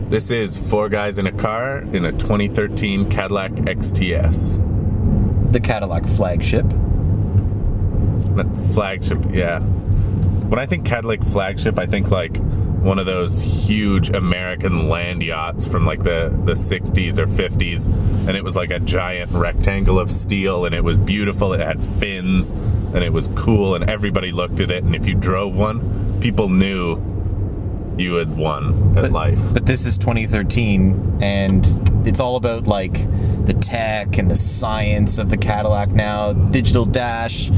This is 4 guys in a car in a 2013 Cadillac XTS. The Cadillac flagship. Flagship, yeah. When I think Cadillac flagship, I think like one of those huge American land yachts from like the 60s or 50s, and it was like a giant rectangle of steel, and it was beautiful. It had fins, and it was cool, and everybody looked at it, and if you drove one, people knew you had won at life. But this is 2013, and it's all about like the tech and the science of the Cadillac now. Digital dash,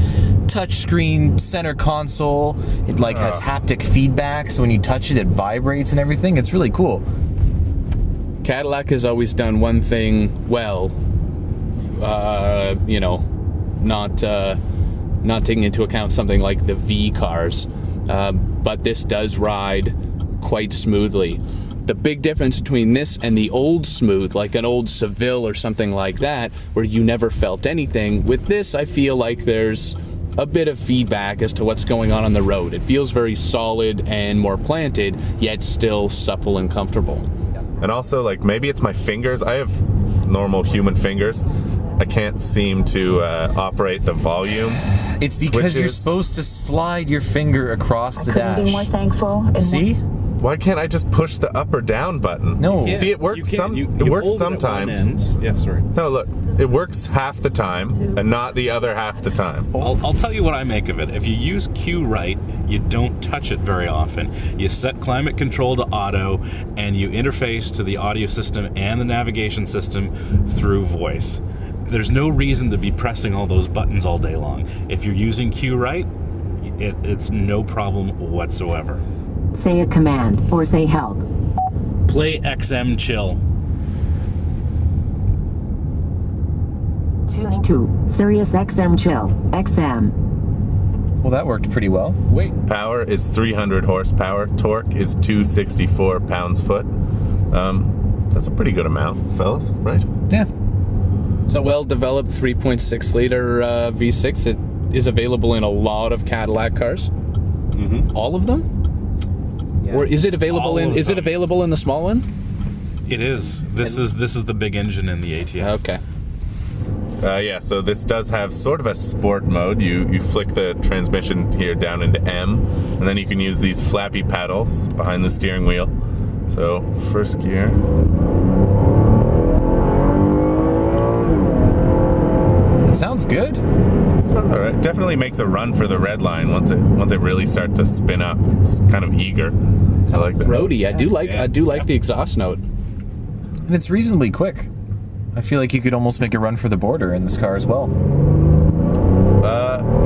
touchscreen, center console. It like has haptic feedback, so when you touch it, it vibrates and everything. It's really cool. Cadillac has always done one thing well. You know, not taking into account something like the V cars, but this does ride quite smoothly. The big difference between this and the old smooth, like an old Seville or something like that, where you never felt anything, with this I feel like there's a bit of feedback as to what's going on the road. It feels very solid and more planted, yet still supple and comfortable. And also, like, maybe it's my fingers. I have normal human fingers. I can't seem to operate the volume. It's because you're supposed to slide your finger across the dash. Couldn't be more thankful. See? Why can't I just push the up or down button? No. See, it works. It works sometimes. Yeah, sorry. No, look, it works half the time and not the other half the time. I'll tell you what I make of it. If you use Q right, you don't touch it very often. You set climate control to auto, and you interface to the audio system and the navigation system through voice. There's no reason to be pressing all those buttons all day long. If you're using Q right, it's no problem whatsoever. Say a command or say help. Play XM Chill. Tuning to Sirius XM Chill. XM. Well, that worked pretty well. Wait. Power is 300 horsepower. Torque is 264 pounds-foot. That's a pretty good amount, fellas, right? Yeah. It's a well-developed 3.6 liter V6. It is available in a lot of Cadillac cars. Mm-hmm. All of them? Yeah. Or is it available All it available in the small one? It is. This is the big engine in the ATS. Okay. Yeah, so this does have sort of a sport mode. You flick the transmission here down into M, and then you can use these flappy paddles behind the steering wheel. So, first gear. It sounds good. Sounds all right. Definitely makes a run for the red line once it really starts to spin up. It's kind of eager. I like that. Roady. I do like the exhaust note. And it's reasonably quick. I feel like you could almost make a run for the border in this car as well.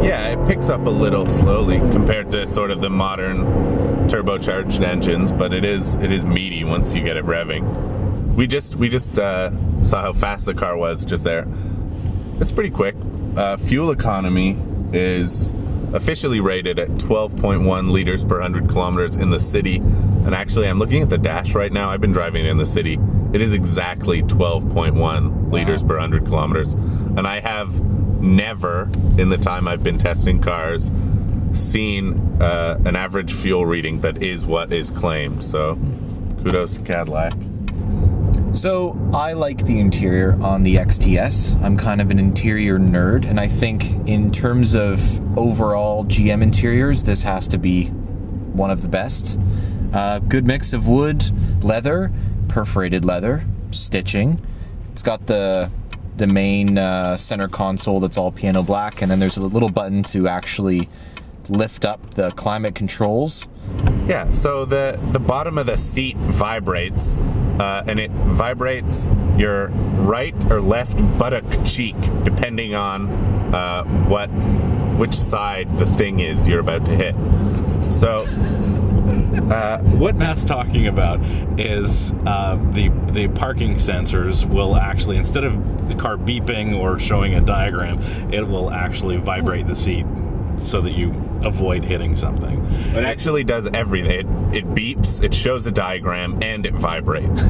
Yeah, it picks up a little slowly compared to sort of the modern turbocharged engines, but it is meaty once you get it revving. We just saw how fast the car was just there. It's pretty quick. Fuel economy is officially rated at 12.1 liters per 100 kilometers in the city. And actually, I'm looking at the dash right now. I've been driving in the city. It is exactly 12.1 liters per 100 kilometers. And I have never, in the time I've been testing cars, seen an average fuel reading that is what is claimed. So kudos to Cadillac. So I like the interior on the XTS. I'm kind of an interior nerd, and I think in terms of overall GM interiors, this has to be one of the best. Good mix of wood, leather, perforated leather, stitching. It's got the main center console that's all piano black, and then there's a little button to actually lift up the climate controls. Yeah, so the bottom of the seat vibrates, and it vibrates your right or left buttock cheek, depending on which side the thing is you're about to hit. So what Matt's talking about is the parking sensors will actually, instead of the car beeping or showing a diagram, it will actually vibrate the seat so that you avoid hitting something. It actually does everything. It beeps, it shows a diagram, and it vibrates.